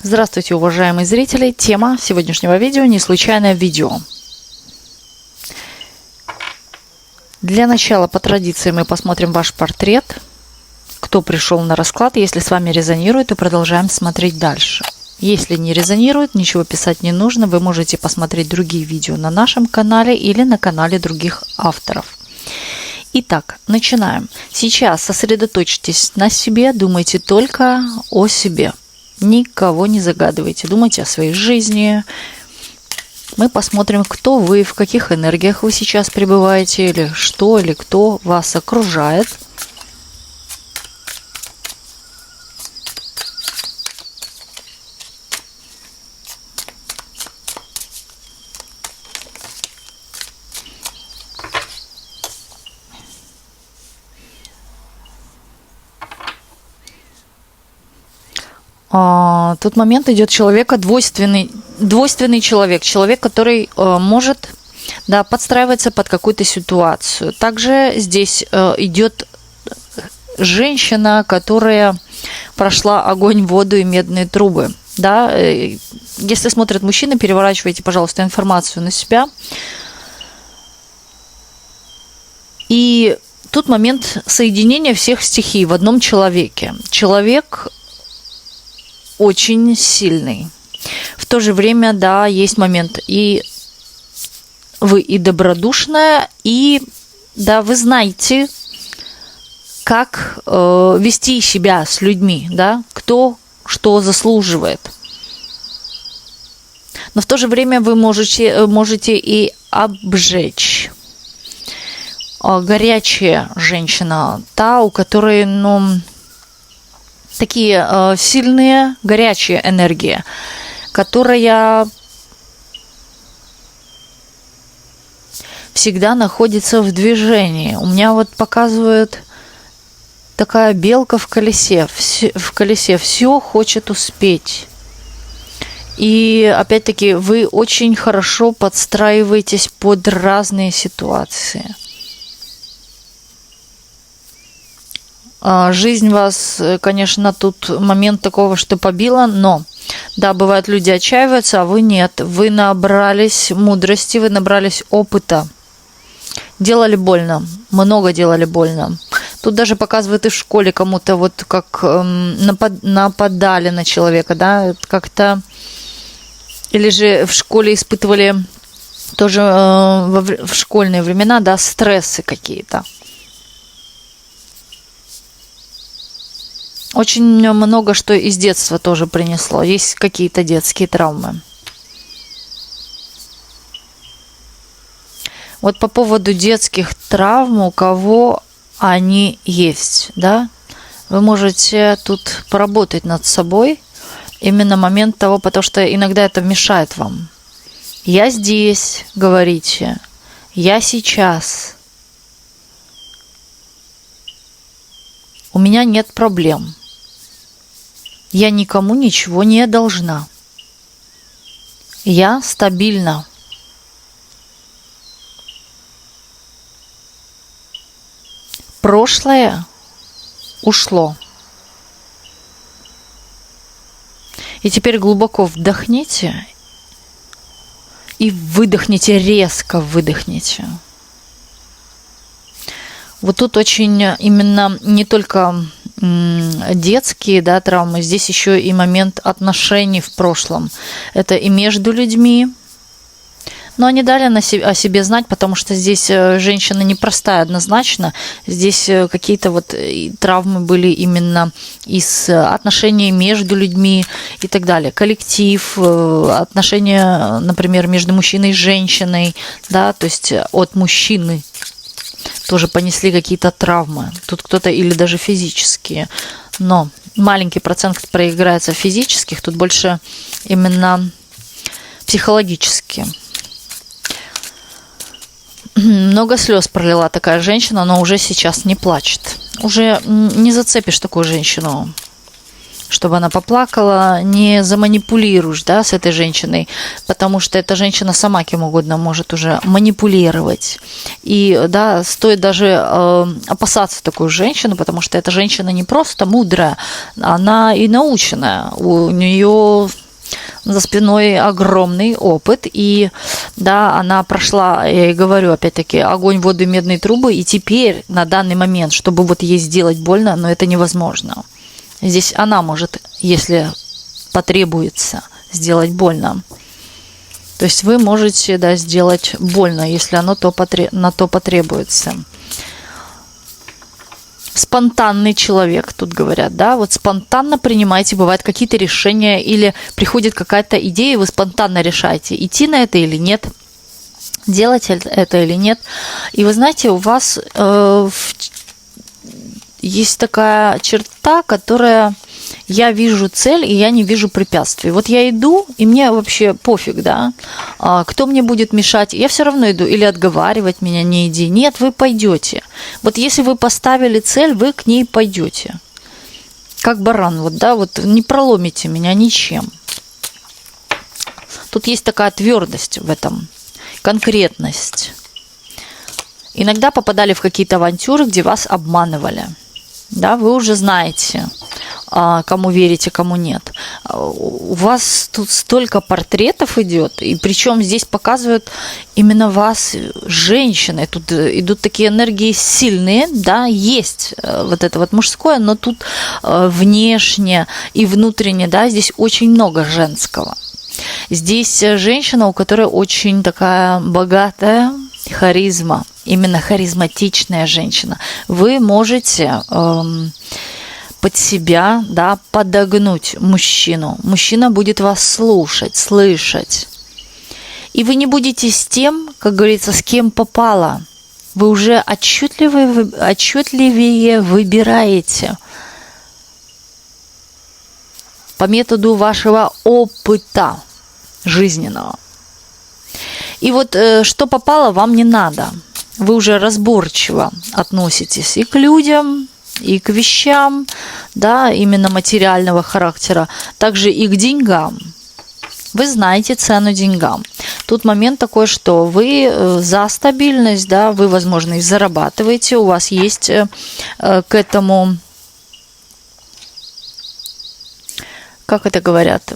Здравствуйте, уважаемые зрители! Тема сегодняшнего видео – неслучайное видео. Для начала, по традиции, мы посмотрим ваш портрет. Кто пришел на расклад? Если с вами резонирует, то продолжаем смотреть дальше. Если не резонирует, ничего писать не нужно. Вы можете посмотреть другие видео на нашем канале или на канале других авторов. Итак, начинаем. Сейчас сосредоточьтесь на себе, думайте только о себе. Никого не загадывайте, думайте о своей жизни. Мы посмотрим, кто вы, в каких энергиях вы сейчас пребываете, или что, или кто вас окружает. Тут момент идет человека двойственный человек, который может подстраиваться под какую-то ситуацию. Также здесь идет женщина, которая прошла огонь, воду и медные трубы. Да? Если смотрят мужчины, переворачивайте, пожалуйста, информацию на себя. И тут момент соединения всех стихий в одном человеке. Человек очень сильный. В то же время, да, есть момент, и вы и добродушная, и, да, вы знаете, как вести себя с людьми, да, кто что заслуживает. Но в то же время вы можете и обжечь. Горячая женщина, та, у которой, такие сильные, горячие энергии, которая всегда находится в движении. У меня вот показывает такая белка в колесе. Все хочет успеть. И опять-таки вы очень хорошо подстраиваетесь под разные ситуации. Жизнь вас, конечно, тут момент такого, что побила, но, да, бывает, люди отчаиваются, а вы нет. Вы набрались мудрости, вы набрались опыта. Делали больно, много делали больно. Тут даже показывают и в школе кому-то, вот как нападали на человека, да, как-то. Или же в школе испытывали тоже в школьные времена, да, стрессы какие-то. Очень много что из детства тоже принесло. Есть какие-то детские травмы. Вот по поводу детских травм, у кого они есть, да, вы можете тут поработать над собой. Именно момент того, потому что иногда это мешает вам. Я здесь, говорите. Я сейчас. У меня нет проблем. Я никому ничего не должна. Я стабильна. Прошлое ушло. И теперь глубоко вдохните и выдохните, резко выдохните. Вот тут очень именно не только детские, да, травмы, здесь еще и момент отношений в прошлом. Это и между людьми. Но они дали о себе знать, потому что здесь женщина непростая однозначно. Здесь какие-то вот травмы были именно из отношений между людьми и так далее. Коллектив, отношения, например, между мужчиной и женщиной, да, то есть от мужчины тоже понесли какие-то травмы. Тут кто-то или даже физические. Но маленький процент проиграется физических, тут больше именно психологические. Много слез пролила такая женщина, но уже сейчас не плачет. Уже не зацепишь такую женщину. чтобы она поплакала, не заманипулируешь, да, с этой женщиной, потому что эта женщина сама кем угодно может уже манипулировать. И, да, стоит даже опасаться такую женщину, потому что эта женщина не просто мудрая, она и наученная. У нее за спиной огромный опыт, и, да, она прошла, я и говорю, опять-таки, огонь, воду и медные трубы, и теперь, на данный момент, чтобы вот ей сделать больно, но это невозможно. Здесь она может, если потребуется, сделать больно. То есть вы можете, да, сделать больно, если оно на то потребуется. Спонтанный человек, тут говорят, да, вот спонтанно принимаете, бывают какие-то решения или приходит какая-то идея, и вы спонтанно решаете, идти на это или нет, делать это или нет. И вы знаете, у вас есть такая черта, которая... Я вижу цель, и я не вижу препятствий. Вот я иду, и мне вообще пофиг, да, кто мне будет мешать. Я все равно иду. Или отговаривать меня, не иди. Нет, вы пойдете. Вот если вы поставили цель, вы к ней пойдете. Как баран, вот, да, вот не проломите меня ничем. Тут есть такая твердость в этом, конкретность. Иногда попадали в какие-то авантюры, где вас обманывали. Да, вы уже знаете, кому верите, кому нет. У вас тут столько портретов идет, и причем здесь показывают именно вас, женщины. Тут идут такие энергии сильные, да, есть вот это вот мужское, но тут внешне и внутренне, да, здесь очень много женского. Здесь женщина, у которой очень такая богатая харизма, именно харизматичная женщина. Вы можете под себя, да, подогнуть мужчину. Мужчина будет вас слушать, слышать. И вы не будете с тем, как говорится, с кем попало. Вы уже отчетливее выбираете по методу вашего опыта жизненного. И вот что попало, вам не надо. Вы уже разборчиво относитесь и к людям, и к вещам, да, именно материального характера, также и к деньгам. Вы знаете цену деньгам. Тут момент такой, что вы за стабильность, да, вы, возможно, и зарабатываете, у вас есть к этому, как это говорят,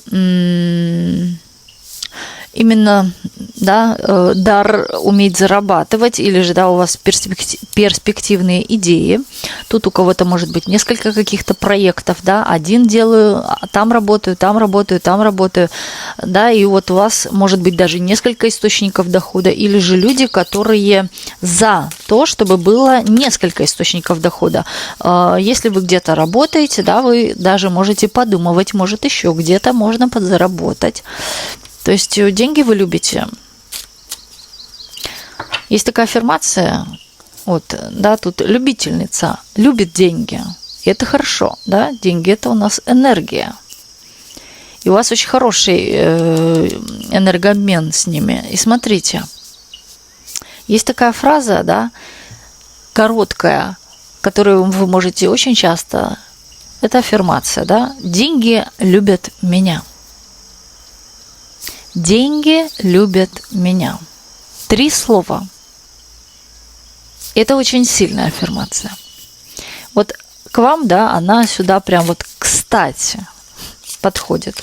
именно, да, дар уметь зарабатывать, или же, да, у вас перспективные идеи. Тут у кого-то может быть несколько каких-то проектов, да, один делаю, там работаю, да, и вот у вас может быть даже несколько источников дохода, или же люди, которые за то, чтобы было несколько источников дохода. Если вы где-то работаете, да, вы даже можете подумывать, может, еще где-то можно подзаработать. То есть деньги вы любите. Есть такая аффирмация, вот, да, тут любительница любит деньги. И это хорошо, да, деньги – это у нас энергия. И у вас очень хороший энергообмен с ними. И смотрите, есть такая фраза, да, короткая, которую вы можете очень часто, это аффирмация, да, деньги любят меня. Деньги любят меня. 3 слова. Это очень сильная аффирмация. Вот к вам, да, она сюда прям вот кстати подходит.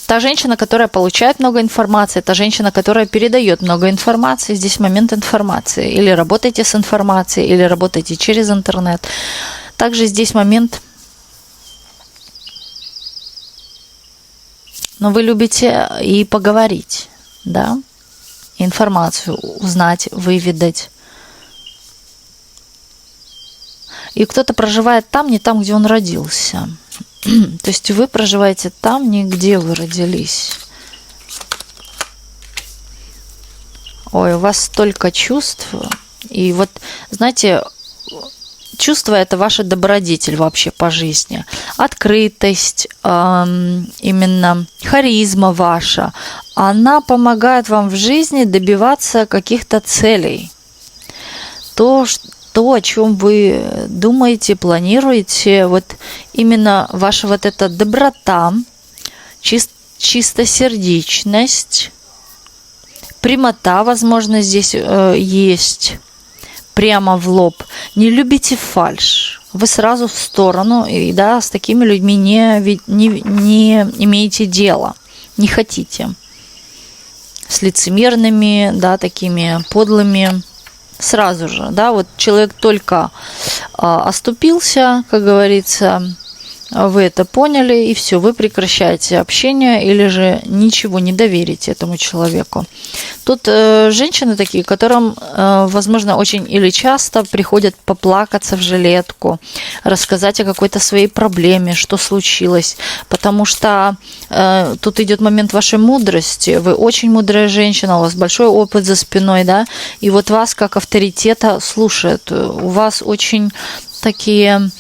Та женщина, которая получает много информации, та женщина, которая передает много информации, здесь момент информации. Или работаете с информацией, или работаете через интернет. Также здесь момент... Но вы любите и поговорить, да, информацию узнать, выведать. И кто-то проживает там, не там, где он родился. То есть вы проживаете там, не где вы родились. Ой, у вас столько чувств. И вот, знаете, чувство – это ваша добродетель вообще по жизни. Открытость, именно харизма ваша, она помогает вам в жизни добиваться каких-то целей. То, то, о чем вы думаете, планируете, вот именно ваша вот эта доброта, чистосердечность, прямота, возможно, здесь есть, прямо в лоб. Не любите фальшь. Вы сразу в сторону, и да, с такими людьми не имеете дела, не хотите. С лицемерными, да, такими подлыми. Сразу же, да, вот человек только оступился, как говорится, вы это поняли, и все, вы прекращаете общение или же ничего не доверите этому человеку. Тут женщины такие, которым, возможно, очень или часто приходят поплакаться в жилетку, рассказать о какой-то своей проблеме, что случилось, потому что тут идет момент вашей мудрости, вы очень мудрая женщина, у вас большой опыт за спиной, да, и вот вас как авторитета слушают, у вас очень такие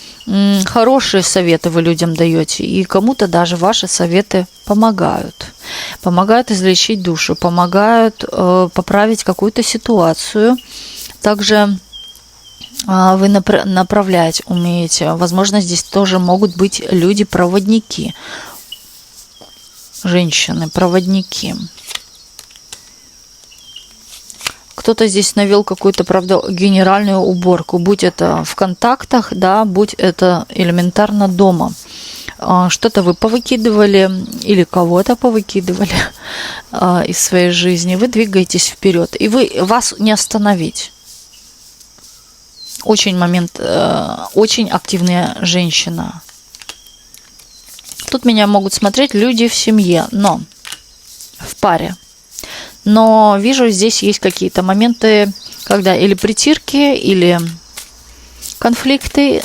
хорошие советы вы людям даете, и кому-то даже ваши советы помогают. Помогают излечить душу, помогают поправить какую-то ситуацию. Также вы направлять умеете. Возможно, здесь тоже могут быть люди-проводники. Женщины-проводники. Кто-то здесь навел какую-то, правда, генеральную уборку, будь это в контактах, да, будь это элементарно дома. Что-то вы повыкидывали или кого-то повыкидывали из своей жизни. Вы двигаетесь вперед, и вас не остановить. Очень активная женщина. Тут меня могут смотреть люди в семье, но в паре. Но вижу, здесь есть какие-то моменты, когда или притирки, или конфликты.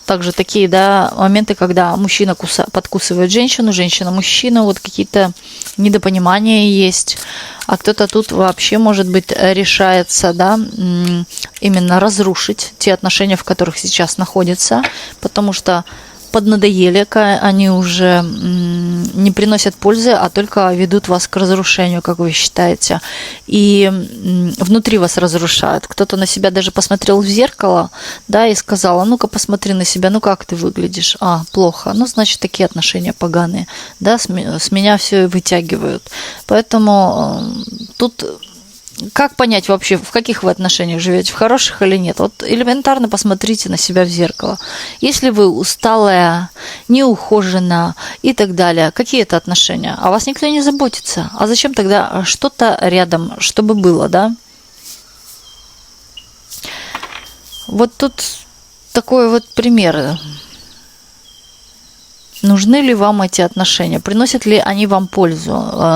Также такие, да, моменты, когда мужчина подкусывает женщину, женщина мужчину, вот какие-то недопонимания есть. А кто-то тут вообще, может быть, решается, да, именно разрушить те отношения, в которых сейчас находятся, потому что поднадоели, они уже не приносят пользы, а только ведут вас к разрушению, как вы считаете. И внутри вас разрушают. Кто-то на себя даже посмотрел в зеркало, да, и сказал: а ну-ка посмотри на себя, ну как ты выглядишь? А, плохо. Ну, значит, такие отношения поганые. Да, с меня все вытягивают. Поэтому тут... Как понять вообще, в каких вы отношениях живете, в хороших или нет? Вот элементарно посмотрите на себя в зеркало. Если вы усталая, неухоженная и так далее, какие это отношения? О вас никто не заботится. А зачем тогда что-то рядом, чтобы было, да? Вот тут такой вот пример. Нужны ли вам эти отношения? Приносят ли они вам пользу?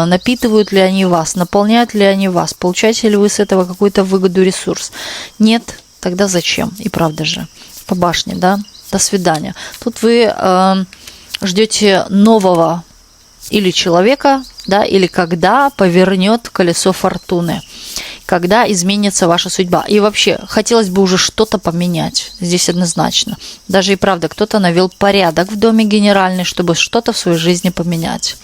Напитывают ли они вас? Наполняют ли они вас? Получаете ли вы с этого какую-то выгоду, ресурс? Нет? Тогда зачем? И правда же. По башне, да? До свидания. Тут вы ждете нового или человека, да, или когда повернет колесо фортуны, когда изменится ваша судьба. И вообще, хотелось бы уже что-то поменять. Здесь однозначно. Даже и правда, кто-то навел порядок в доме генеральный, чтобы что-то в своей жизни поменять.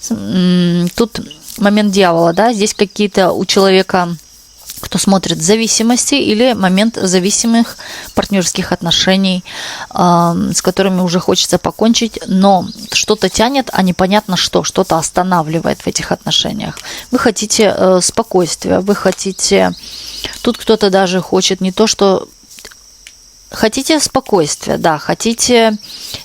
Тут момент дьявола, да, здесь какие-то у человека, кто смотрит зависимости или момент зависимых партнерских отношений, с которыми уже хочется покончить, но что-то тянет, а непонятно что-то останавливает в этих отношениях. Вы хотите спокойствия, вы хотите... Тут кто-то даже хочет не то, что... Хотите спокойствия, да, хотите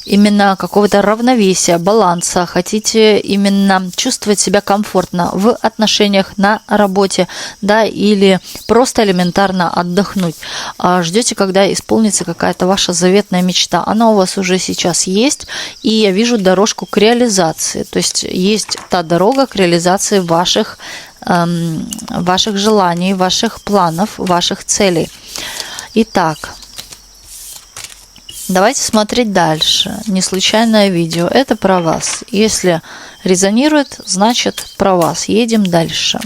именно какого-то равновесия, баланса, хотите именно чувствовать себя комфортно в отношениях, на работе, да, или просто элементарно отдохнуть. Ждете, когда исполнится какая-то ваша заветная мечта. Она у вас уже сейчас есть, и я вижу дорожку к реализации. То есть есть та дорога к реализации ваших желаний, ваших планов, ваших целей. Итак, давайте смотреть дальше. Не случайное видео. Это про вас. Если резонирует, значит про вас. Едем дальше.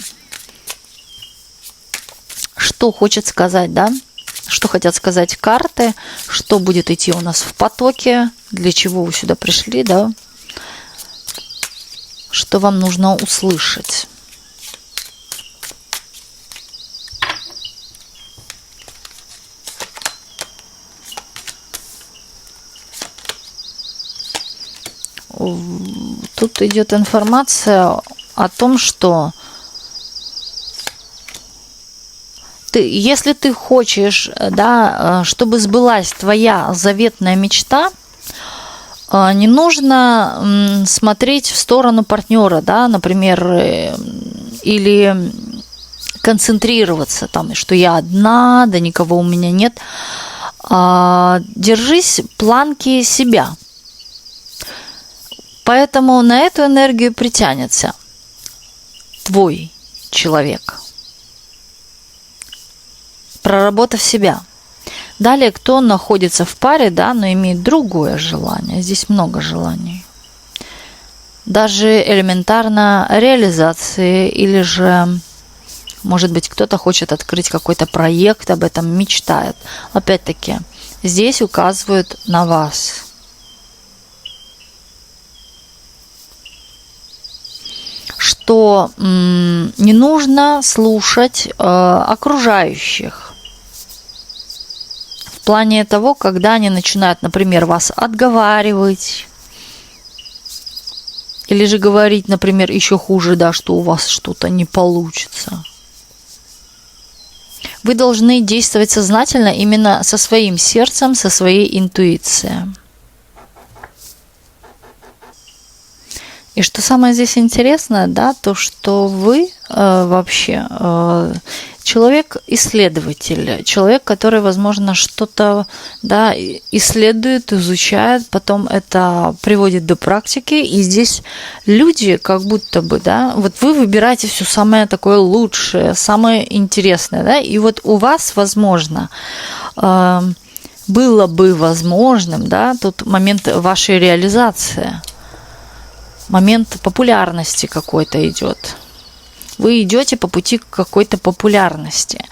Что хочет сказать, да? Что хотят сказать карты? Что будет идти у нас в потоке? Для чего вы сюда пришли, да? Что вам нужно услышать? тут идет информация о том, что если ты хочешь, да, чтобы сбылась твоя заветная мечта, не нужно смотреть в сторону партнера, да, например, или концентрироваться там, что я одна, да никого у меня нет. Держись планки себя. Поэтому на эту энергию притянется твой человек, проработав себя. Далее, кто находится в паре, да, но имеет другое желание. Здесь много желаний. Даже элементарно реализации, или же, может быть, кто-то хочет открыть какой-то проект, об этом мечтает. Опять-таки, здесь указывают на вас. Что не нужно слушать окружающих. В плане того, когда они начинают, например, вас отговаривать, или же говорить, например, еще хуже, да, что у вас что-то не получится. Вы должны действовать сознательно именно со своим сердцем, со своей интуицией. И что самое здесь интересное, да, то, что вы вообще человек-исследователь, человек, который, возможно, что-то, да, исследует, изучает, потом это приводит до практики, и здесь люди как будто бы, да, вот вы выбираете все самое такое лучшее, самое интересное, да, и вот у вас, возможно, было бы возможным, да, тут момент вашей реализации, момент популярности какой-то идет. Вы идете по пути к какой-то популярности.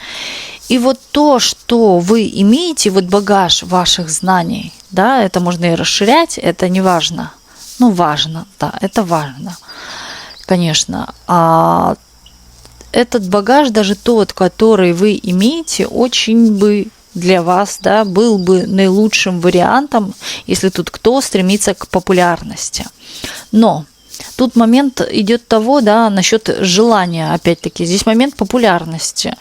И вот то, что вы имеете, вот багаж ваших знаний, да, это можно и расширять, это не важно. Ну, важно, да, это важно, конечно. А этот багаж, даже тот, который вы имеете, очень бы для вас, да, был бы наилучшим вариантом, если тут кто стремится к популярности. Но тут момент идет того, да, насчет желания, опять-таки, здесь момент популярности.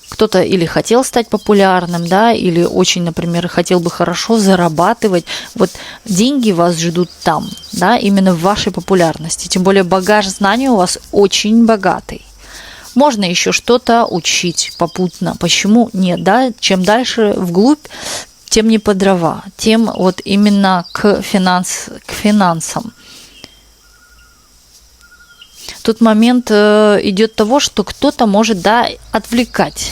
Кто-то или хотел стать популярным, да, или очень, например, хотел бы хорошо зарабатывать. Вот деньги вас ждут там, да, именно в вашей популярности. Тем более багаж знаний у вас очень богатый. Можно еще что-то учить попутно. Почему нет, да? Чем дальше вглубь, тем не по дрова, тем вот именно к финансам. Тут момент идет того, что кто-то может, да, отвлекать.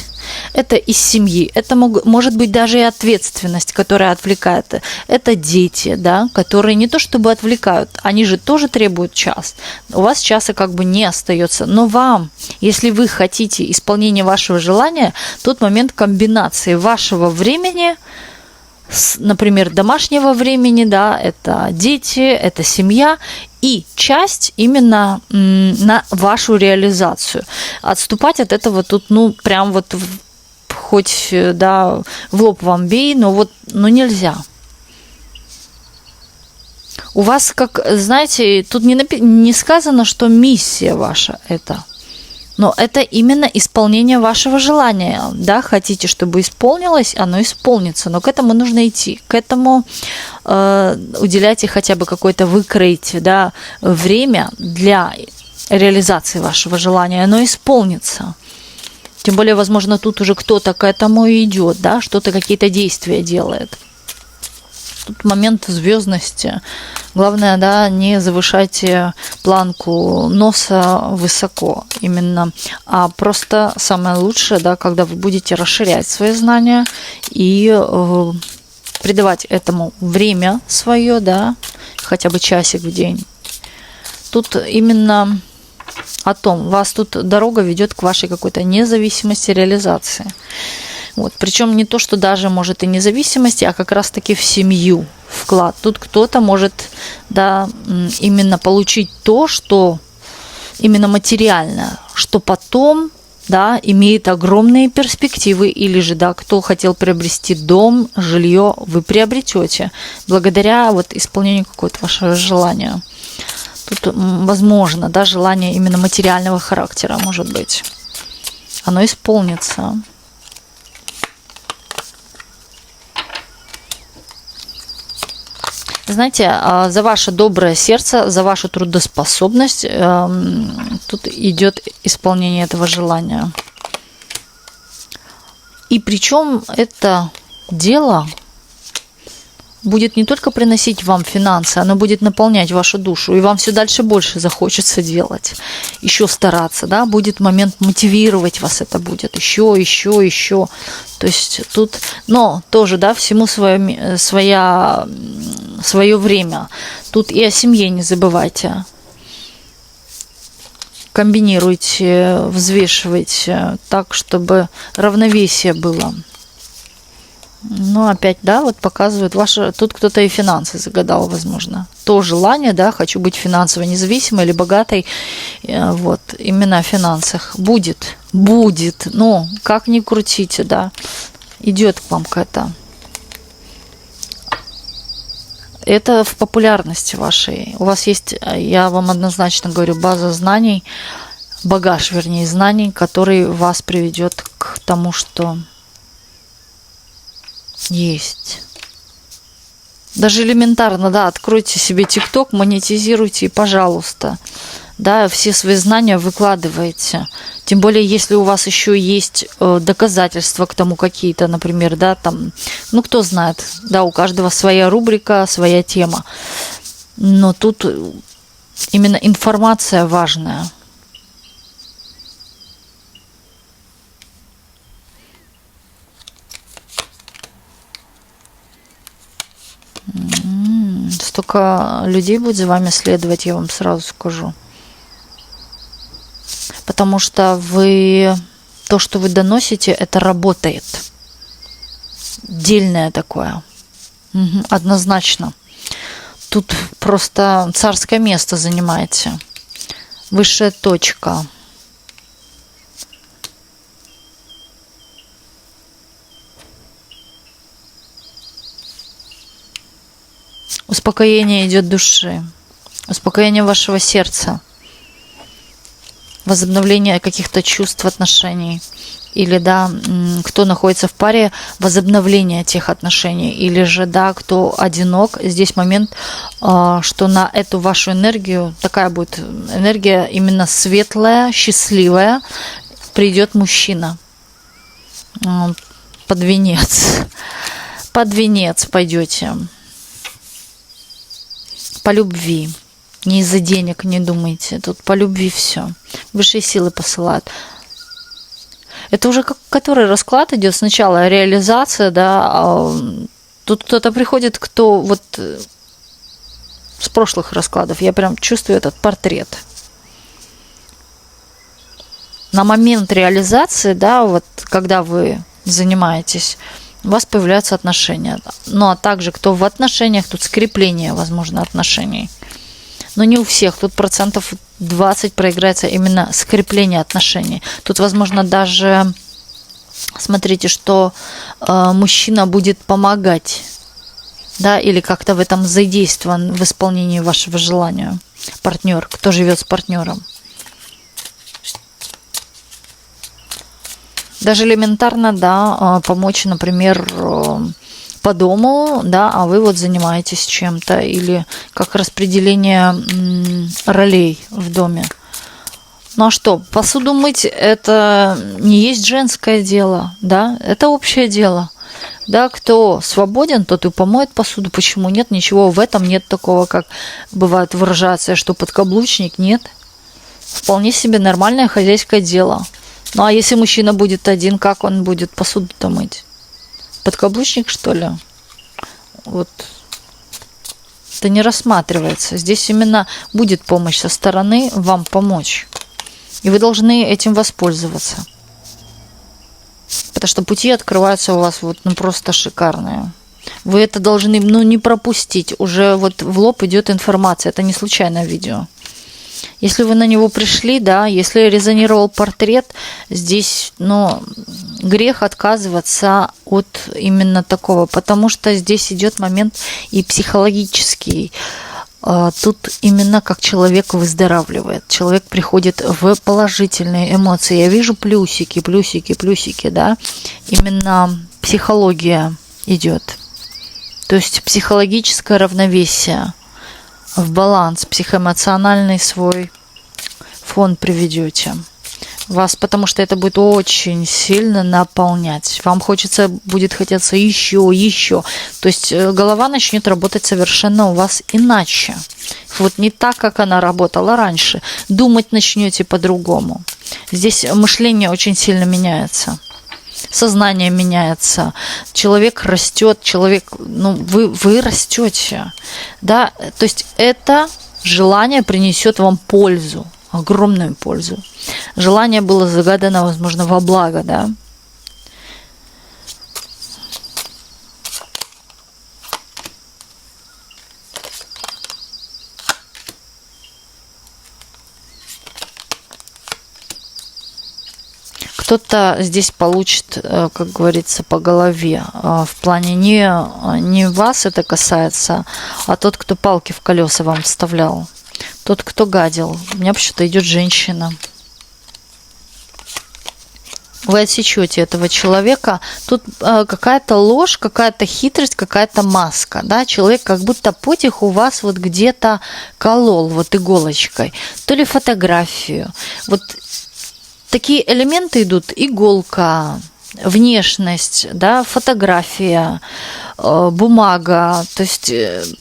Это из семьи, это может быть даже и ответственность, которая отвлекает. Это дети, да, которые не то чтобы отвлекают, они же тоже требуют час. У вас часа как бы не остается. Но вам, если вы хотите исполнения вашего желания, тот момент комбинации вашего времени, например, домашнего времени, да, это дети, это семья, и часть именно на вашу реализацию. Отступать от этого тут, ну, прям вот хоть, да, в лоб вам бей, но вот, ну, нельзя. У вас, как, знаете, тут не сказано, что миссия ваша это. Но это именно исполнение вашего желания, да, хотите, чтобы исполнилось, оно исполнится, но к этому нужно идти, к этому уделяйте хотя бы какое-то, выкроить, да, время для реализации вашего желания, оно исполнится. Тем более, возможно, тут уже кто-то к этому идет, да, что-то, какие-то действия делает. Тут момент звездности. Главное, да, не завышайте планку носа высоко именно, а просто самое лучшее, да, когда вы будете расширять свои знания и придавать этому время свое, да, хотя бы часик в день. Тут именно о том, вас тут дорога ведет к вашей какой-то независимости, реализации. Вот. Причем не то, что даже может и независимости, а как раз-таки в семью вклад. Тут кто-то может, да, именно получить то, что именно материально, что потом да, имеет огромные перспективы, или же, да, кто хотел приобрести дом, жилье, вы приобретете благодаря вот исполнению какого-то вашего желания. Тут, возможно, да, желание именно материального характера, может быть. Оно исполнится. Знаете, за ваше доброе сердце, за вашу трудоспособность тут идет исполнение этого желания. И причем это дело будет не только приносить вам финансы, оно будет наполнять вашу душу, и вам все дальше больше захочется делать, еще стараться, да, будет момент мотивировать вас, это будет еще. То есть тут, но тоже, да, всему свое время. Тут и о семье не забывайте. Комбинируйте, взвешивайте так, чтобы равновесие было. Ну, опять, да, вот показывают ваше... Тут кто-то и финансы загадал, возможно. То желание, да, хочу быть финансово независимой или богатой. Вот, именно о финансах. Будет. Ну, как ни крутите, да. Идет к вам какая-то. Это в популярности вашей. У вас есть, я вам однозначно говорю, база знаний, багаж, вернее, знаний, который вас приведет к тому, что есть. Даже элементарно, да, откройте себе ТикТок, монетизируйте и, пожалуйста, да, все свои знания выкладывайте. Тем более, если у вас еще есть доказательства к тому какие-то, например, да, там, ну, кто знает, да, у каждого своя рубрика, своя тема. Но тут именно информация важная. Столько людей будет за вами следовать, я вам сразу скажу. Потому что то, что вы доносите, это работает. Дельное такое. Однозначно. Тут просто царское место занимаете. Высшая точка. Успокоение идет души. Успокоение вашего сердца. Возобновление каких-то чувств, отношений. Или, да, кто находится в паре, возобновление тех отношений. Или же, да, кто одинок. Здесь момент, что на эту вашу энергию, такая будет энергия именно светлая, счастливая, придет мужчина. Под венец. Под венец пойдете. По любви. Не из-за денег, не думайте. Тут по любви все. Высшие силы посылают. Это уже который расклад идет. Сначала реализация, да. Тут кто-то приходит, кто вот с прошлых раскладов. Я прям чувствую этот портрет. На момент реализации, да, вот когда вы занимаетесь, у вас появляются отношения. Ну, а также, кто в отношениях, тут скрепление, возможно, отношений. Но не у всех. Тут 20% проиграется именно скрепление отношений. Тут, возможно, даже, смотрите, что мужчина будет помогать, да, или как-то в этом задействован в исполнении вашего желания. Партнер, кто живет с партнером. Даже элементарно, да, помочь, например, по дому, да, а вы вот занимаетесь чем-то, или как распределение ролей в доме. Ну а что, посуду мыть это не есть женское дело, да, это общее дело. Да, кто свободен, тот и помоет посуду. Почему нет? Ничего в этом нет такого, как бывает выражаться, что подкаблучник, нет. Вполне себе нормальное хозяйское дело. Ну а если мужчина будет один, как он будет посуду-то мыть? Подкаблучник, что ли? Вот. Это не рассматривается. Здесь именно будет помощь со стороны вам помочь. И вы должны этим воспользоваться. Потому что пути открываются у вас вот, ну, просто шикарные. Вы это должны, ну, не пропустить. Уже вот в лоб идет информация. Это не случайное видео. Если вы на него пришли, да, если резонировал портрет, здесь, ну, грех отказываться от именно такого, потому что здесь идет момент и психологический. Тут именно как человек выздоравливает, человек приходит в положительные эмоции. Я вижу плюсики, плюсики, плюсики, да, именно психология идет. То есть психологическое равновесие, в баланс, психоэмоциональный свой фон приведете вас, потому что это будет очень сильно наполнять. Вам будет хотеться еще. То есть голова начнет работать совершенно у вас иначе. Вот не так, как она работала раньше. Думать начнете по-другому. Здесь мышление очень сильно меняется. Сознание меняется, человек растет, вы растете, да, то есть это желание принесет вам пользу, огромную пользу. Желание было загадано, возможно, во благо, да. Кто-то здесь получит, как говорится, по голове. В плане не вас это касается, а тот, кто палки в колеса вам вставлял. Тот, кто гадил. У меня почему-то идет женщина. Вы отсечете этого человека. Тут какая-то ложь, какая-то хитрость, какая-то маска. Да? Человек как будто потиху вас вот где-то колол вот иголочкой. То ли фотографию. Вот такие элементы идут: иголка, внешность, да, фотография, бумага, то есть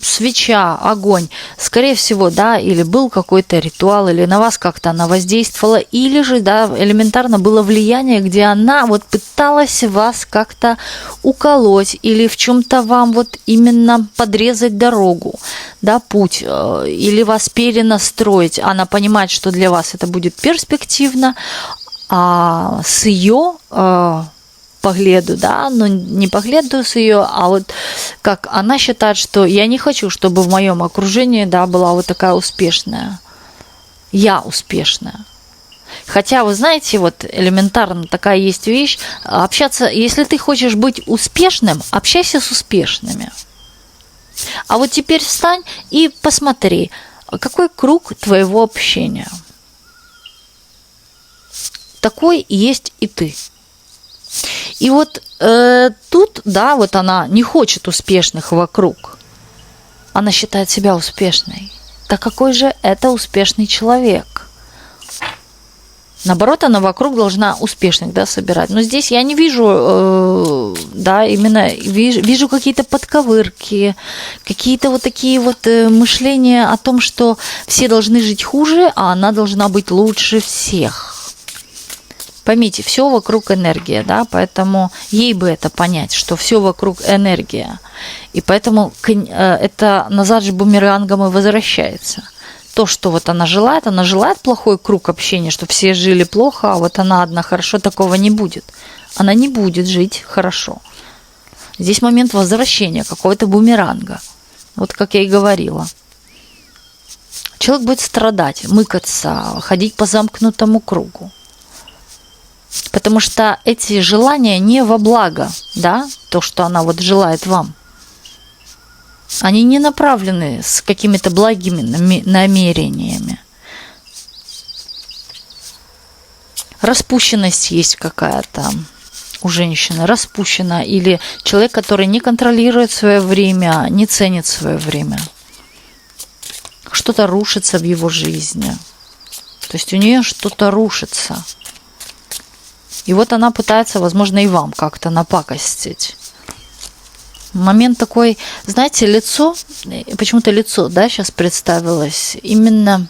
свеча, огонь. Скорее всего, да, или был какой-то ритуал, или на вас как-то она воздействовала, или же, да, элементарно было влияние, где она вот пыталась вас как-то уколоть или в чем-то вам вот именно подрезать дорогу, да, путь, или вас перенастроить. Она понимает, что для вас это будет перспективно, а с ее погляду, да, но не погляду с ее, а вот как она считает, что я не хочу, чтобы в моем окружении, да, была вот такая успешная. Я успешная. Хотя, вы знаете, вот элементарно такая есть вещь, общаться, если ты хочешь быть успешным, общайся с успешными. А вот теперь встань и посмотри, какой круг твоего общения. Такой есть и ты. И вот тут, да, вот она не хочет успешных вокруг. Она считает себя успешной. Так какой же это успешный человек? Наоборот, она вокруг должна успешных, да, собирать. Но здесь я не вижу, да, именно вижу какие-то подковырки, какие-то вот такие вот мышления о том, что все должны жить хуже, а она должна быть лучше всех. Поймите, все вокруг энергия, да, поэтому ей бы это понять, что все вокруг энергия. И поэтому это назад же бумерангом и возвращается. То, что вот она желает плохой круг общения, что все жили плохо, а вот она одна хорошо, такого не будет. Она не будет жить хорошо. Здесь момент возвращения какого-то бумеранга. Вот как я и говорила. Человек будет страдать, мыкаться, ходить по замкнутому кругу. Потому что эти желания не во благо, да, то, что она вот желает вам. Они не направлены с какими-то благими намерениями. Распущенность есть какая-то у женщины, распущена, или человек, который не контролирует свое время, не ценит свое время. Что-то рушится в его жизни. То есть у нее что-то рушится. И вот она пытается, возможно, и вам как-то напакостить. Момент такой, знаете, лицо, почему-то лицо, да, сейчас представилось, именно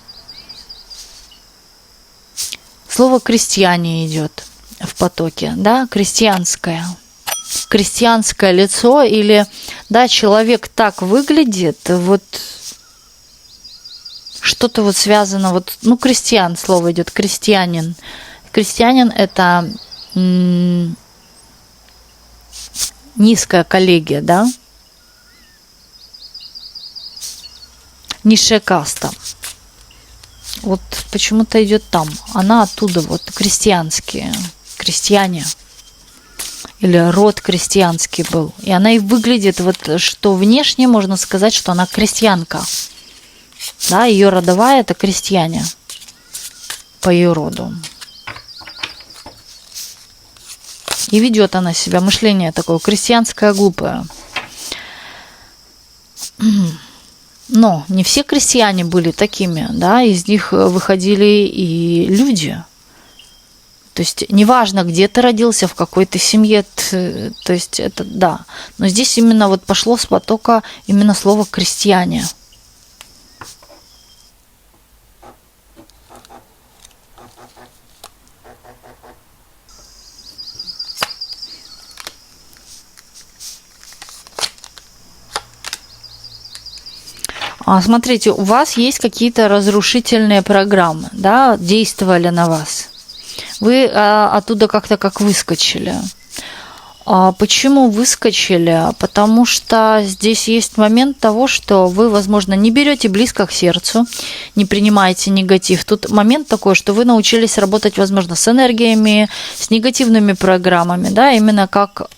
слово «крестьяне» идет в потоке, да, крестьянское лицо, или, да, человек так выглядит, вот что-то вот связано, вот, ну, крестьян, слово идет, крестьянин. Крестьянин – это низкая коллегия, да? Низшая каста. Вот почему-то идет там. Она оттуда, вот крестьянские, крестьяне. Или род крестьянский был. И она и выглядит, вот что внешне можно сказать, что она крестьянка. Да, ее родовая это крестьяне по ее роду. И ведет она себя, мышление такое крестьянское, глупое. Но не все крестьяне были такими, да, из них выходили и люди. То есть неважно, где ты родился, в какой ты семье, то есть это да. Но здесь именно вот пошло с потока именно слово крестьяне. Смотрите, у вас есть какие-то разрушительные программы, да, действовали на вас. Вы оттуда как-то как выскочили. Почему выскочили? Потому что здесь есть момент того, что вы, возможно, не берете близко к сердцу, не принимаете негатив. Тут момент такой, что вы научились работать, возможно, с энергиями, с негативными программами, да, именно как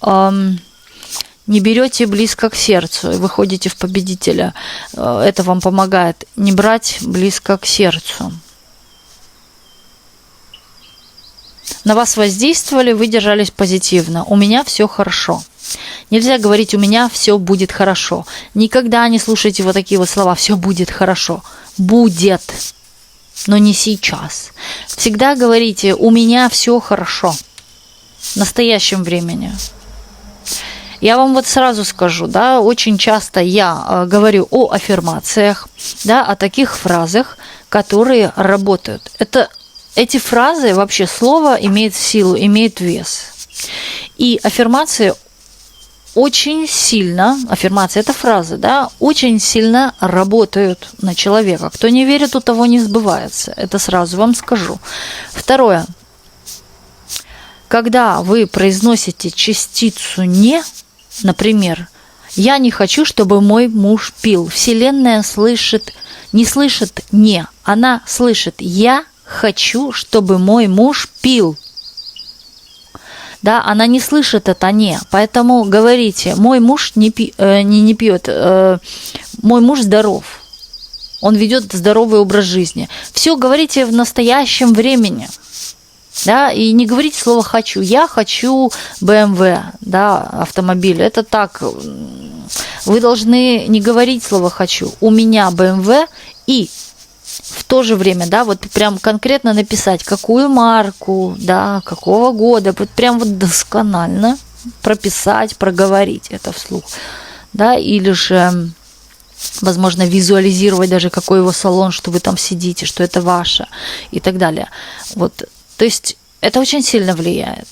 не берете близко к сердцу и выходите в победителя. Это вам помогает не брать близко к сердцу. На вас воздействовали, вы держались позитивно. У меня все хорошо. Нельзя говорить, у меня все будет хорошо. Никогда не слушайте вот такие вот слова. Все будет хорошо. Будет, но не сейчас. Всегда говорите, у меня все хорошо. В настоящем времени. Я вам вот сразу скажу, да, очень часто я говорю о аффирмациях, да, о таких фразах, которые работают. Эти фразы, вообще слово имеет силу, имеет вес. И аффирмации очень сильно, аффирмация это фразы, да, очень сильно работают на человека. Кто не верит, у того не сбывается. Это сразу вам скажу. Второе. Когда вы произносите частицу «не», например, «я не хочу, чтобы мой муж пил». Вселенная не слышит «не», она слышит «я хочу, чтобы мой муж пил». Да, она не слышит это «не», поэтому говорите «мой муж не пьет, мой муж здоров, он ведет здоровый образ жизни». Все говорите в настоящем времени. Да, и не говорите слово «хочу». Я хочу BMW, да, автомобиль. Это так. Вы должны не говорить слово «хочу». У меня BMW и в то же время, да, вот прям конкретно написать, какую марку, да, какого года, вот прям вот досконально прописать, проговорить это вслух, да, или же, возможно, визуализировать даже, какой его салон, что вы там сидите, что это ваше и так далее. Вот. То есть это очень сильно влияет.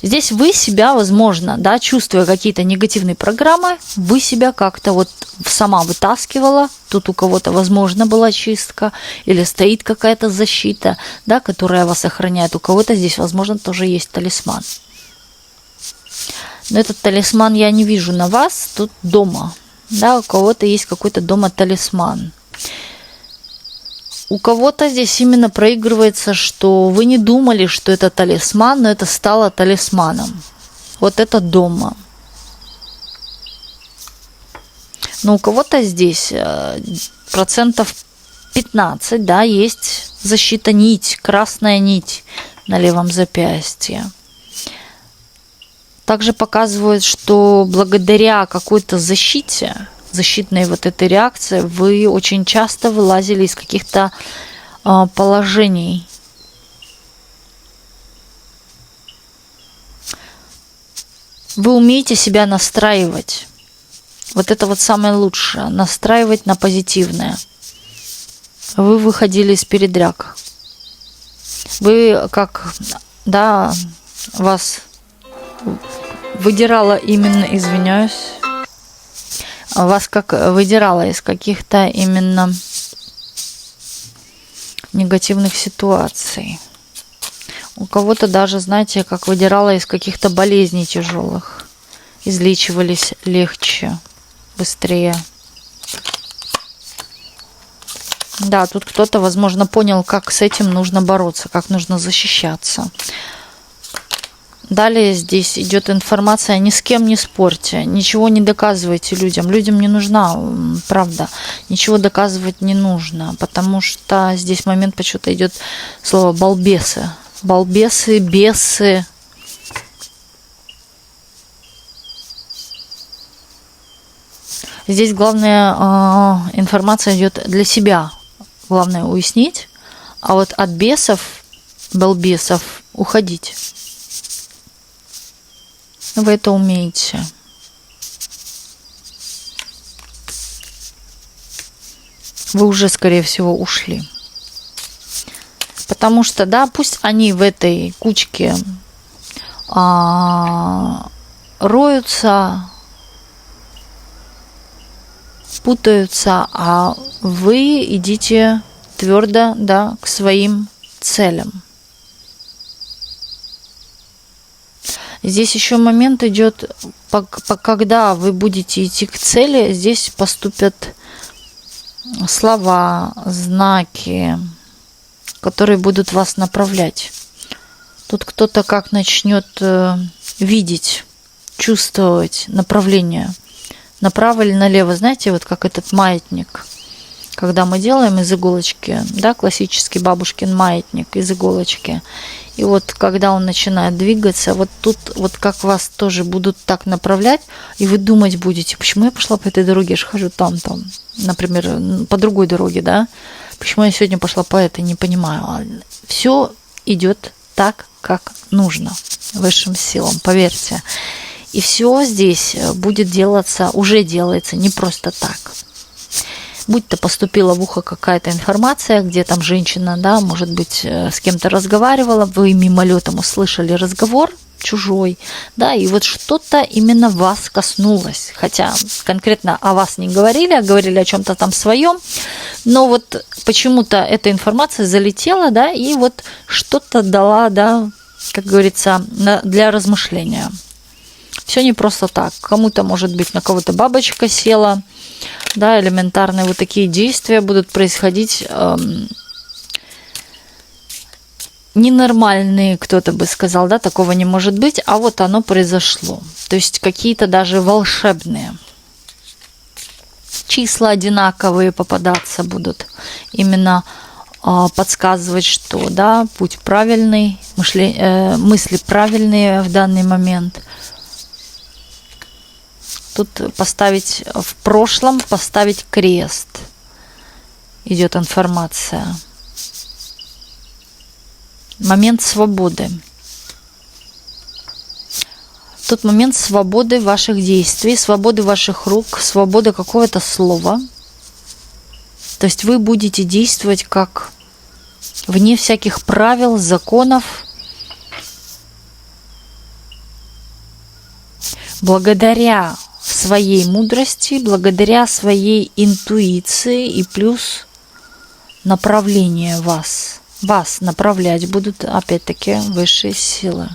Здесь вы себя, возможно, да, чувствуя какие-то негативные программы, вы себя как-то вот сама вытаскивала. Тут у кого-то, возможно, была чистка или стоит какая-то защита, да, которая вас охраняет. У кого-то здесь, возможно, тоже есть талисман. Но этот талисман я не вижу на вас, тут дома. Да, у кого-то есть какой-то дома талисман. У кого-то здесь именно проигрывается, что вы не думали, что это талисман, но это стало талисманом. Вот это дома. Но у кого-то здесь 15%, да, есть защита нить, красная нить на левом запястье. Также показывает, что благодаря какой-то защите, защитной вот этой реакции, вы очень часто вылазили из каких-то положений. Вы умеете себя настраивать. Вот это вот самое лучшее. Настраивать на позитивное. Вы выходили из передряг. Вы как, да, вас выдирало именно, извиняюсь, вас как выдирало из каких-то именно негативных ситуаций. У кого-то даже, знаете, как выдирало из каких-то болезней тяжелых. Излечивались легче, быстрее. Да, тут кто-то, возможно, понял, как с этим нужно бороться, как нужно защищаться. Далее здесь идет информация: ни с кем не спорьте, ничего не доказывайте людям. Людям не нужна правда, ничего доказывать не нужно, потому что здесь момент почему-то идет слово балбесы. Балбесы, бесы. Здесь главная информация идет для себя. Главное уяснить, а вот от бесов, балбесов уходить. Вы это умеете. Вы уже, скорее всего, ушли. Потому что, да, пусть они в этой кучке роются, путаются, а вы идите твердо, да, к своим целям. Здесь еще момент идет, когда вы будете идти к цели, здесь поступят слова, знаки, которые будут вас направлять. Тут кто-то как начнет видеть, чувствовать направление. Направо или налево, знаете, вот как этот маятник. Когда мы делаем из иголочки, да, классический бабушкин маятник из иголочки. И вот когда он начинает двигаться, вот тут вот как вас тоже будут так направлять, и вы думать будете: почему я пошла по этой дороге, я же хожу там, например, по другой дороге, да? Почему я сегодня пошла по этой, не понимаю. Все идет так, как нужно высшим силам, поверьте. И все здесь будет делаться, уже делается не просто так. Будь то поступила в ухо какая-то информация, где там женщина, да, может быть, с кем-то разговаривала, вы мимолетом услышали разговор чужой, да, и вот что-то именно вас коснулось. Хотя конкретно о вас не говорили, а говорили о чем-то там своем, но вот почему-то эта информация залетела, да, и вот что-то дала, да, как говорится, для размышления. Все не просто так. Кому-то, может быть, на кого-то бабочка села, да, элементарные вот такие действия будут происходить ненормальные, кто-то бы сказал, да, такого не может быть, а вот оно произошло. То есть какие-то даже волшебные числа одинаковые попадаться будут, именно подсказывать, что, да, путь правильный, мысли правильные в данный момент. Тут поставить в прошлом, поставить крест. Идет информация. Момент свободы. Тут момент свободы ваших действий, свободы ваших рук, свобода какого-то слова. То есть вы будете действовать как вне всяких правил, законов, благодаря своей мудрости, благодаря своей интуиции и плюс направление вас. Вас направлять будут, опять-таки, высшие силы.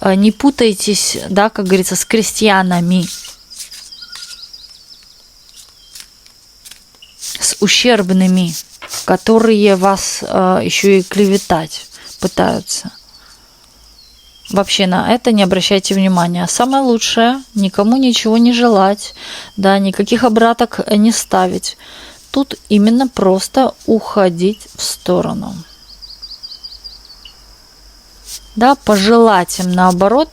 Не путайтесь, да, как говорится, с крестьянами, с ущербными, которые вас еще и клеветать пытаются. Вообще на это не обращайте внимания. Самое лучшее — никому ничего не желать, да, никаких обраток не ставить. Тут именно просто уходить в сторону. Да, пожелать им, наоборот,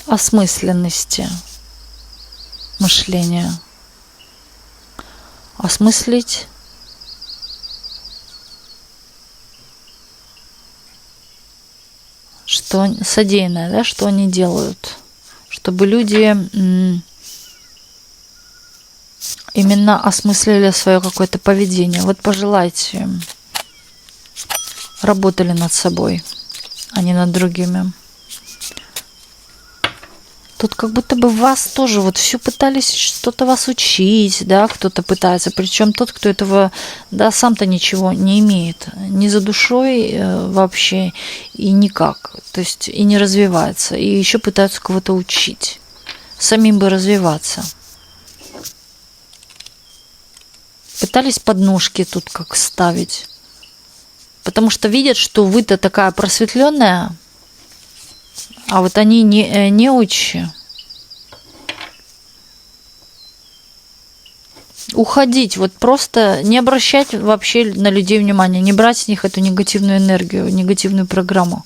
осмысленности мышления. Осмыслить что содеянное, да, что они делают, чтобы люди именно осмыслили свое какое-то поведение. Вот пожелайте им, работали над собой, а не над другими. Тут как будто бы вас тоже вот все пытались что-то вас учить, да, кто-то пытается, причем тот, кто этого, да, сам-то ничего не имеет, ни за душой вообще и никак, то есть и не развивается, и еще пытаются кого-то учить, самим бы развиваться. Пытались подножки тут как ставить. Потому что видят, что вы-то такая просветленная, а вот они неучи. Уходить, вот просто не обращать вообще на людей внимания, не брать с них эту негативную энергию, негативную программу.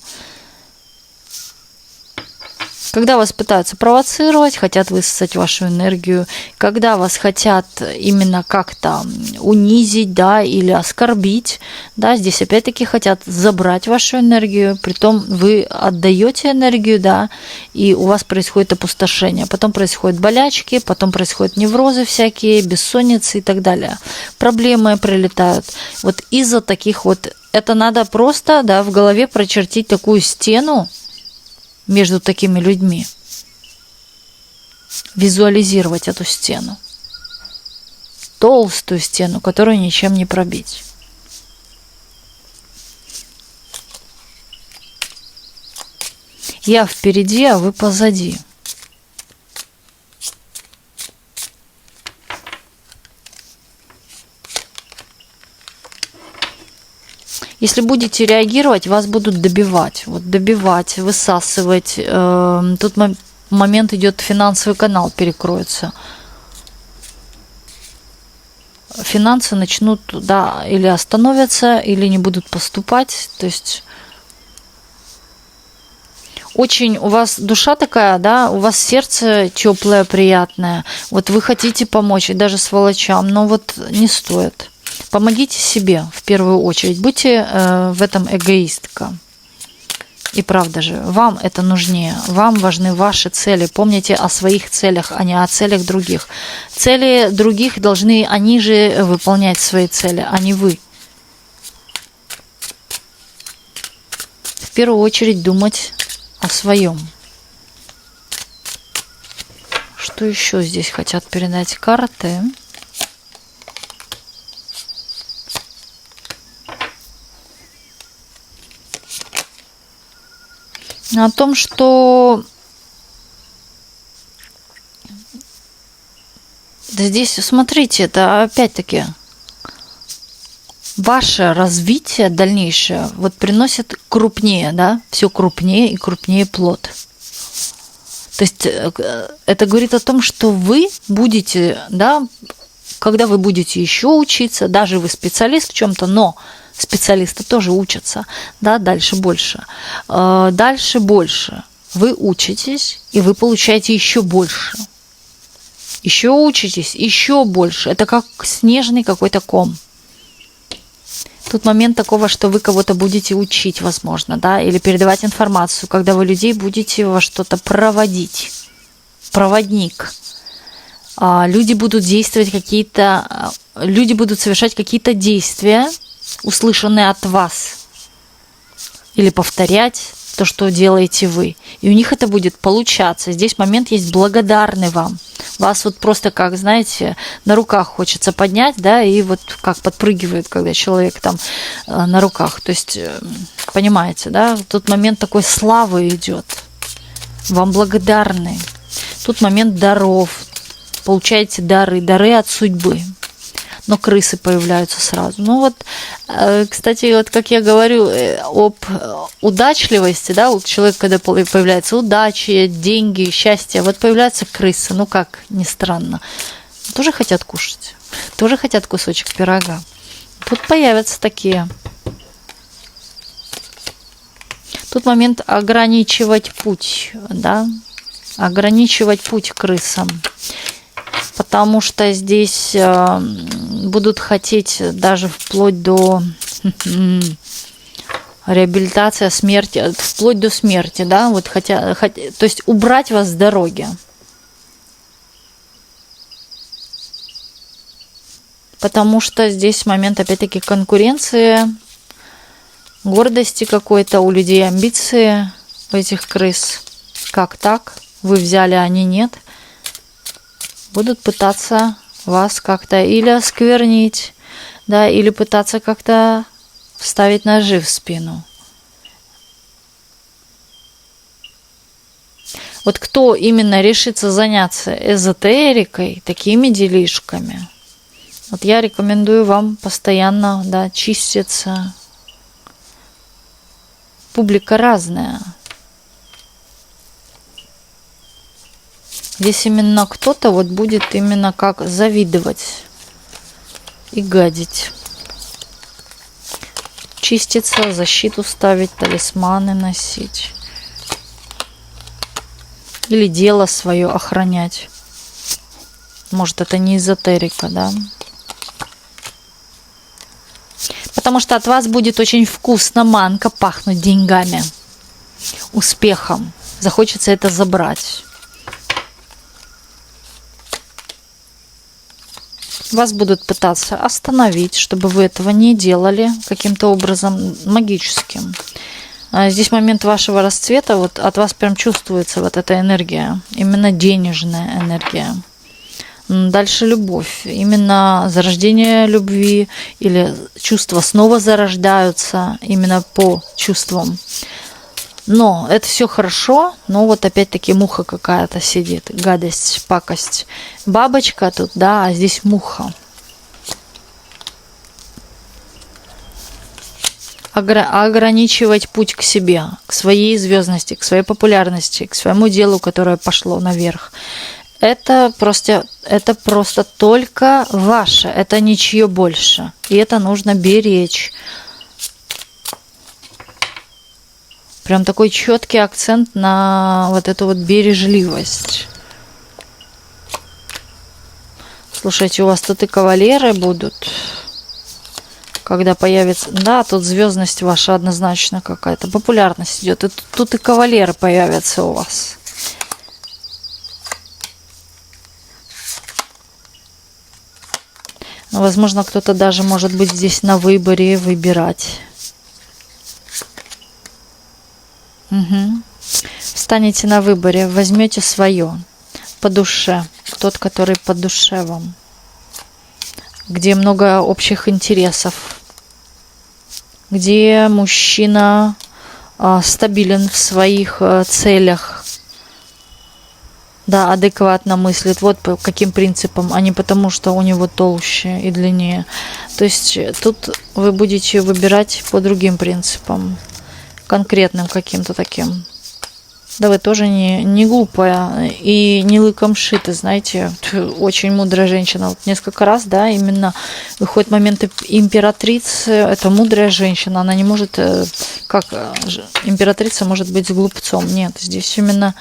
Когда вас пытаются провоцировать, хотят высосать вашу энергию, когда вас хотят именно как-то унизить, да, или оскорбить, да, здесь опять-таки хотят забрать вашу энергию, притом вы отдаете энергию, да, и у вас происходит опустошение, потом происходят болячки, потом происходят неврозы всякие, бессонницы и так далее. Проблемы прилетают. Вот из-за таких вот, это надо просто, да, в голове прочертить такую стену между такими людьми, визуализировать эту стену, толстую стену, которую ничем не пробить. Я впереди, а вы позади. Если будете реагировать, вас будут добивать. Вот добивать, высасывать. Тут момент идет, финансовый канал перекроется. Финансы начнут, да, или остановятся, или не будут поступать. То есть очень у вас душа такая, да, у вас сердце теплое, приятное. Вот вы хотите помочь, и даже сволочам, но вот не стоит. Помогите себе в первую очередь. Будьте в этом эгоистка. И правда же, вам это нужнее. Вам важны ваши цели. Помните о своих целях, а не о целях других. Цели других должны они же выполнять свои цели, а не вы. В первую очередь думать о своем. Что еще здесь хотят передать карты? О том, что здесь, смотрите, это опять-таки ваше развитие дальнейшее вот приносит крупнее, да, все крупнее и крупнее плод. То есть это говорит о том, что вы будете, да, когда вы будете еще учиться, даже вы специалист в чем-то, но специалисты тоже учатся, да, дальше больше. Дальше больше. Вы учитесь, и вы получаете еще больше. Еще учитесь, еще больше. Это как снежный какой-то ком. Тут момент такого, что вы кого-то будете учить, возможно, да, или передавать информацию, когда вы людей будете во что-то проводить. Проводник. Люди будут действовать какие-то, люди будут совершать какие-то действия, услышанные от вас, или повторять то, что делаете вы. И у них это будет получаться. Здесь момент есть благодарный вам. Вас вот просто, как, знаете, на руках хочется поднять, да, и вот как подпрыгивает, когда человек там на руках. То есть, понимаете, да, тут момент такой славы идет. Вам благодарны. Тут момент даров. Получаете дары от судьбы. Но крысы появляются сразу. Ну вот, кстати, вот как я говорю об удачливости, да, у человека, когда появляется удача, деньги, счастье, вот появляются крысы, ну как, ни странно, тоже хотят кушать, тоже хотят кусочек пирога. Тут появятся такие. Тут момент ограничивать путь, да, ограничивать путь крысам. Потому что здесь будут хотеть даже вплоть до реабилитации, смерти, вплоть до смерти, да, вот то есть убрать вас с дороги. Потому что здесь момент, опять-таки, конкуренции, гордости какой-то, у людей амбиции, у этих крыс. Как так? Вы взяли, а они нет. Будут пытаться вас как-то или осквернить, да, или пытаться как-то вставить ножи в спину. Вот кто именно решится заняться эзотерикой, такими делишками, Вот я рекомендую вам постоянно, да, чиститься. Публика разная. Здесь именно кто-то вот будет именно как завидовать и гадить. Чиститься, защиту ставить, талисманы носить. Или дело свое охранять. Может, это не эзотерика, да? Потому что от вас будет очень вкусно, манка, пахнуть деньгами, успехом. Захочется это забрать. Вас будут пытаться остановить, чтобы вы этого не делали каким-то образом магическим. Здесь момент вашего расцвета, вот от вас прям чувствуется вот эта энергия, именно денежная энергия. Дальше любовь, именно зарождение любви или чувства снова зарождаются именно по чувствам. Но это все хорошо, но вот опять-таки муха какая-то сидит, гадость, пакость. Бабочка тут, да, а здесь муха. Ограничивать путь к себе, к своей звездности, к своей популярности, к своему делу, которое пошло наверх. Это просто только ваше, это ничье больше. И это нужно беречь. Прям такой четкий акцент на вот эту вот бережливость. Слушайте, у вас тут и кавалеры будут, когда появится... Да, тут звездность ваша однозначно какая-то, популярность идет. И тут и кавалеры появятся у вас. Возможно, кто-то даже может быть здесь на выборе, выбирать. Угу. Встанете на выборе, возьмете свое по душе, тот, который по душе вам, где много общих интересов, где мужчина стабилен в своих целях, да, адекватно мыслит, вот по каким принципам, а не потому, что у него толще и длиннее. То есть тут вы будете выбирать по другим принципам, конкретным каким-то таким. Да вы тоже не глупая и не лыком шиты, знаете, очень мудрая женщина. Вот несколько раз, да, именно выходит момент императрицы, это мудрая женщина, она не может, как императрица может быть с глупцом, нет, здесь именно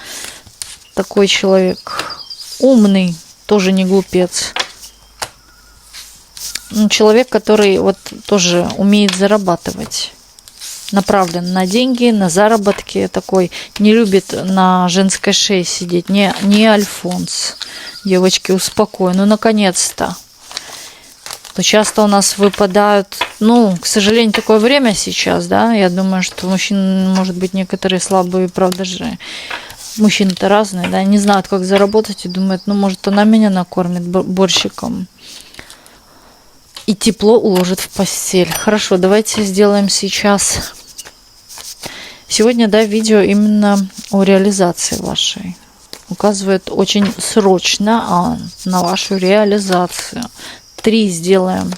такой человек умный, тоже не глупец. Человек, который вот тоже умеет зарабатывать. Направлен на деньги, на заработки, такой, не любит на женской шее сидеть, не Альфонс. Девочки, успокой, ну наконец-то. То часто у нас выпадают, ну, к сожалению, такое время сейчас, да, я думаю, что мужчин, может быть, некоторые слабые, правда же, мужчины-то разные, да, не знают, как заработать и думают, ну, может, она меня накормит борщиком и тепло уложит в постель. Хорошо, давайте сделаем сейчас... Сегодня, да, видео именно о реализации вашей. Указывает очень срочно на вашу реализацию. 3 сделаем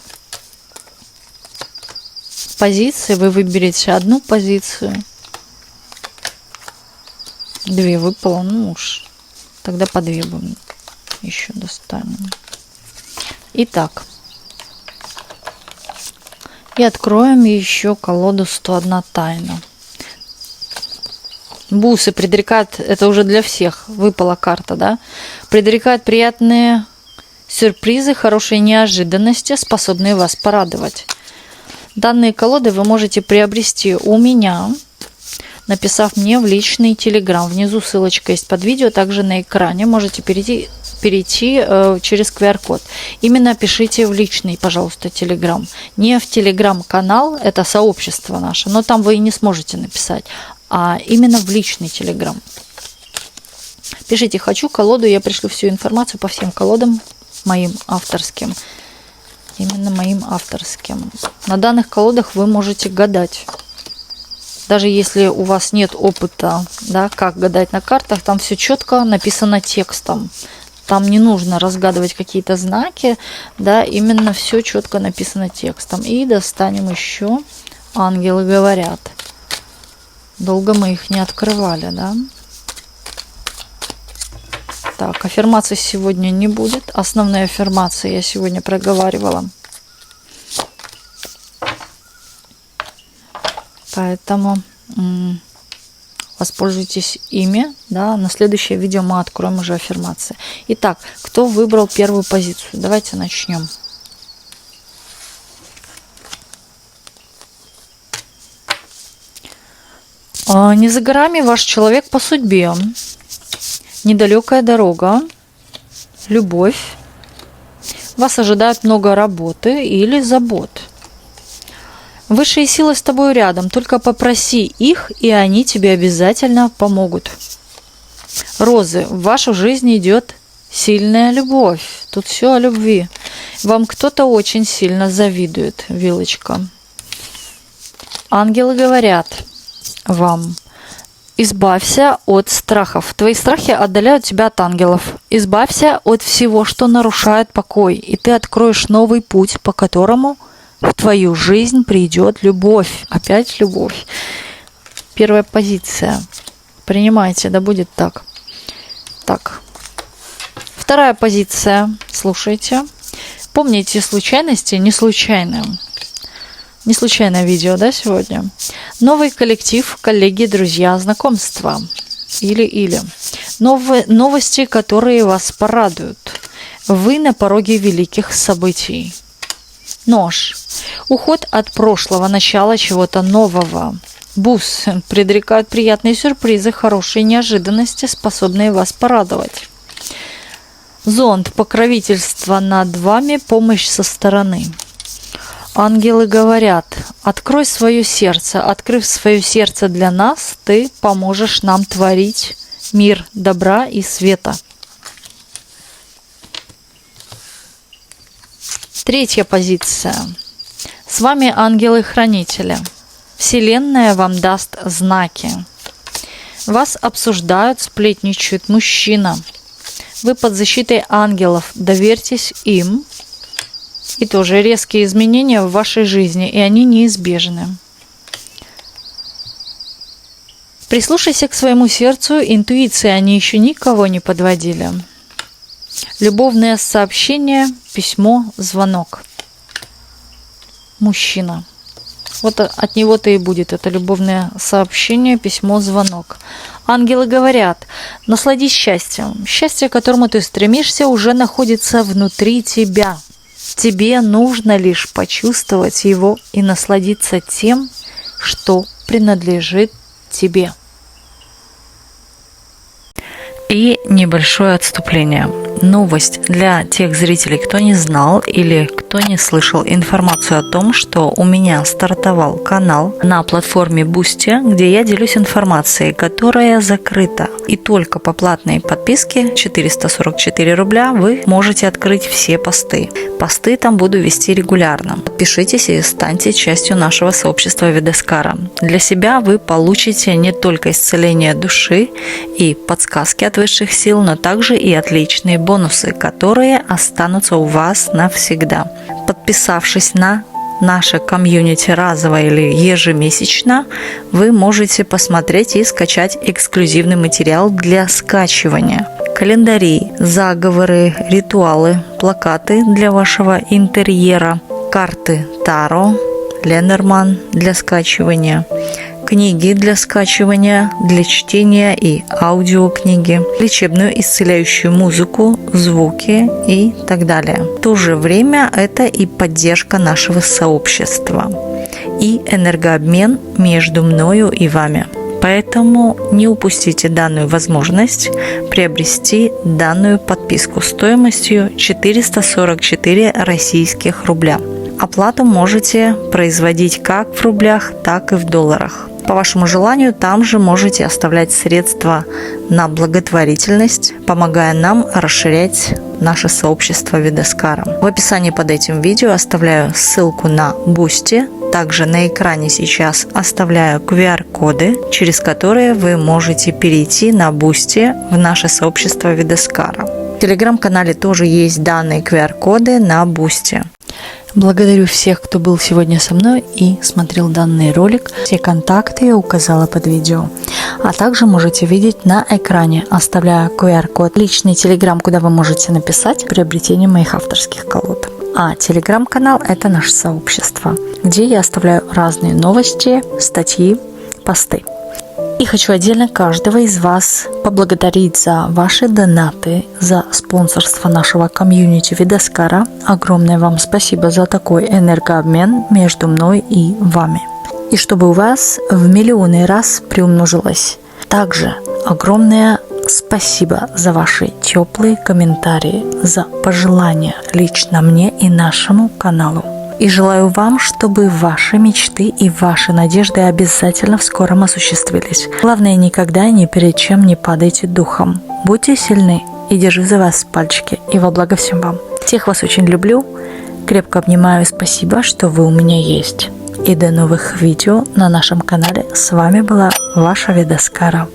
позиции. Вы выберете одну позицию. 2 выпало, ну уж. Тогда по 2 будем. Еще достанем. Итак. И откроем еще колоду 101 тайна. Бусы предрекают, это уже для всех, выпала карта, да? Предрекают приятные сюрпризы, хорошие неожиданности, способные вас порадовать. Данные колоды вы можете приобрести у меня, написав мне в личный телеграм. Внизу ссылочка есть под видео, также на экране. Можете перейти через QR-код. Именно пишите в личный, пожалуйста, телеграм. Не в телеграм-канал, это сообщество наше, но там вы и не сможете написать, а именно в личный телеграм. Пишите «хочу колоду», я пришлю всю информацию по всем колодам моим авторским. Именно моим авторским. На данных колодах вы можете гадать. Даже если у вас нет опыта, да, как гадать на картах, там все четко написано текстом. Там не нужно разгадывать какие-то знаки, да, именно все четко написано текстом. И достанем еще «Ангелы говорят». Долго мы их не открывали, да. Так, аффирмаций сегодня не будет. Основные аффирмации я сегодня проговаривала. Поэтому воспользуйтесь ими. Да. На следующее видео мы откроем уже аффирмации. Итак, кто выбрал первую позицию? Давайте начнем. Не за горами ваш человек по судьбе. Недалекая дорога, любовь. Вас ожидает много работы или забот. Высшие силы с тобой рядом, только попроси их, и они тебе обязательно помогут. Розы, в вашу жизнь идет сильная любовь. Тут все о любви. Вам кто-то очень сильно завидует, вилочка. Ангелы говорят вам: избавься от страхов. Твои страхи отдаляют тебя от ангелов. Избавься от всего, что нарушает покой, и ты откроешь новый путь, по которому в твою жизнь придет любовь. Опять любовь. Первая позиция. Принимайте, да будет так. Так. Вторая позиция. Слушайте. Помните, случайности не случайные. Не случайное видео, да, сегодня? Новый коллектив, коллеги, друзья, знакомства. Или. Новости, которые вас порадуют. Вы на пороге великих событий. Нож. Уход от прошлого, начало чего-то нового. Буз. Предрекают приятные сюрпризы, хорошие неожиданности, способные вас порадовать. Зонт. Покровительство над вами, помощь со стороны. Ангелы говорят: открой свое сердце. Открыв свое сердце для нас, ты поможешь нам творить мир добра и света. Третья позиция. С вами ангелы-хранители. Вселенная вам даст знаки. Вас обсуждают, сплетничают. Мужчина. Вы под защитой ангелов. Доверьтесь им. И тоже резкие изменения в вашей жизни, и они неизбежны. Прислушайся к своему сердцу, интуиции, они еще никого не подводили. Любовное сообщение, письмо, звонок. Мужчина. Вот от него-то и будет это любовное сообщение, письмо, звонок. Ангелы говорят: насладись счастьем. Счастье, к которому ты стремишься, уже находится внутри тебя. Тебе нужно лишь почувствовать его и насладиться тем, что принадлежит тебе. И небольшое отступление. Новость для тех зрителей, кто не знал или кто не слышал информацию о том, что у меня стартовал канал на платформе Boosty, где я делюсь информацией, которая закрыта. И только по платной подписке 444 рубля вы можете открыть все посты. Посты там буду вести регулярно. Подпишитесь и станьте частью нашего сообщества Ведескара. Для себя вы получите не только исцеление души и подсказки от высших сил, но также и отличные бонусы, которые останутся у вас навсегда. Подписавшись на наше комьюнити разово или ежемесячно, вы можете посмотреть и скачать эксклюзивный материал для скачивания. Календари, заговоры, ритуалы, плакаты для вашего интерьера, карты Таро, Ленорман для скачивания, книги для скачивания, для чтения и аудиокниги, лечебную исцеляющую музыку, звуки и так далее. В то же время это и поддержка нашего сообщества и энергообмен между мною и вами. Поэтому не упустите данную возможность приобрести данную подписку стоимостью 444 российских рубля. Оплату можете производить как в рублях, так и в долларах. По вашему желанию, там же можете оставлять средства на благотворительность, помогая нам расширять наше сообщество Ведескара. В описании под этим видео оставляю ссылку на Boosty. Также на экране сейчас оставляю QR-коды, через которые вы можете перейти на Boosty в наше сообщество Ведескара. В телеграм-канале тоже есть данные QR-коды на Бусти. Благодарю всех, кто был сегодня со мной и смотрел данный ролик. Все контакты я указала под видео. А также можете видеть на экране, оставляя QR-код, личный телеграм, куда вы можете написать приобретение моих авторских колод. А телеграм-канал – это наше сообщество, где я оставляю разные новости, статьи, посты. И хочу отдельно каждого из вас поблагодарить за ваши донаты, за спонсорство нашего комьюнити Видаскара. Огромное вам спасибо за такой энергообмен между мной и вами. И чтобы у вас в миллионы раз приумножилось. Также огромное спасибо за ваши теплые комментарии, за пожелания лично мне и нашему каналу. И желаю вам, чтобы ваши мечты и ваши надежды обязательно в скором осуществились. Главное, никогда ни перед чем не падайте духом. Будьте сильны и держу за вас пальчики. И во благо всем вам. Всех вас очень люблю. Крепко обнимаю и спасибо, что вы у меня есть. И до новых видео на нашем канале. С вами была ваша Видаскара.